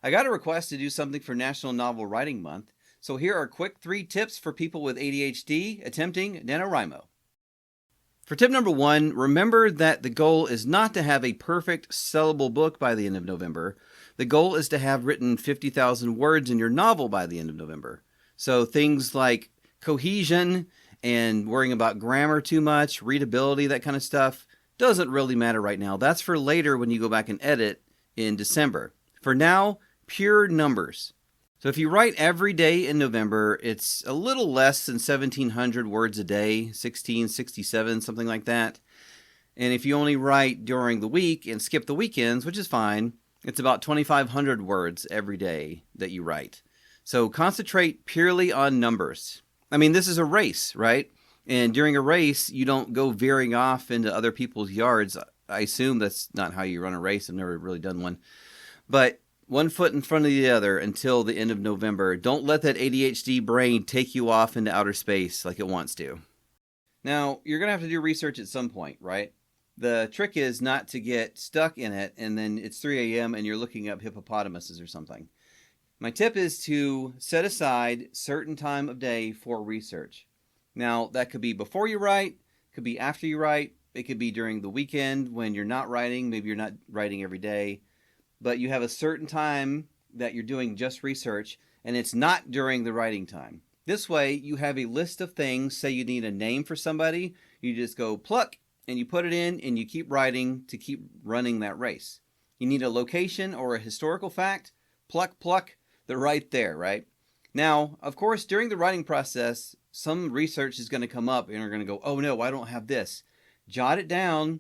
I got a request to do something for National Novel Writing Month, so here are quick 3 tips for people with ADHD attempting NaNoWriMo. For tip number 1, remember that the goal is not to have a perfect sellable book by the end of November. The goal is to have written 50,000 words in your novel by the end of November. So things like cohesion and worrying about grammar too much, readability, that kind of stuff, doesn't really matter right now. That's for later when you go back and edit in December. For now, pure numbers. So if you write every day in November, it's a little less than 1,700 words a day, 1,667, something like that. And if you only write during the week and skip the weekends, which is fine, it's about 2,500 words every day that you write. So concentrate purely on numbers. I mean, this is a race, right? And during a race, you don't go veering off into other people's yards. I assume that's not how you run a race. I've never really done one. But one foot in front of the other until the end of November. Don't let that ADHD brain take you off into outer space like it wants to. Now, you're going to have to do research at some point, right? The trick is not to get stuck in it and then it's 3 a.m. and you're looking up hippopotamuses or something. My tip is to set aside certain time of day for research. Now, that could be before you write, could be after you write, it could be during the weekend when you're not writing, maybe you're not writing every day, but you have a certain time that you're doing just research, and it's not during the writing time. This way, you have a list of things. Say you need a name for somebody, you just go pluck, and you put it in, and you keep writing to keep running that race. You need a location or a historical fact, pluck, pluck, they're right there, right? Now, of course, during the writing process, some research is going to come up, and you're going to go, oh no, I don't have this. Jot it down,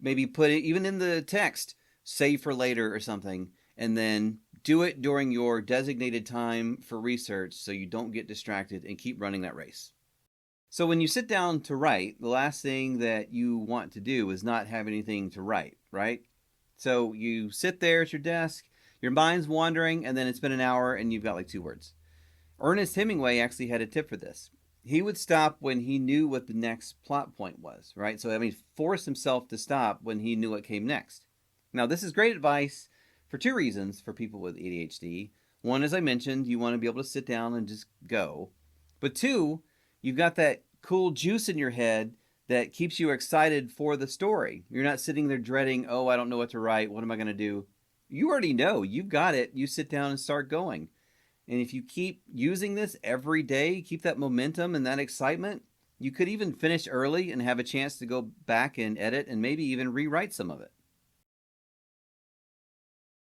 maybe put it even in the text, save for later or something, and then do it during your designated time for research so you don't get distracted and keep running that race. So when you sit down to write, the last thing that you want to do is not have anything to write, right? So you sit there at your desk, your mind's wandering, and then it's been an hour and you've got like 2 words. Ernest Hemingway actually had a tip for this. He would stop when he knew what the next plot point was, right? So, force himself to stop when he knew what came next. Now, this is great advice for 2 reasons for people with ADHD. One, as I mentioned, you want to be able to sit down and just go. But 2, you've got that cool juice in your head that keeps you excited for the story. You're not sitting there dreading, oh, I don't know what to write. What am I going to do? You already know. You've got it. You sit down and start going. And if you keep using this every day, keep that momentum and that excitement, you could even finish early and have a chance to go back and edit and maybe even rewrite some of it.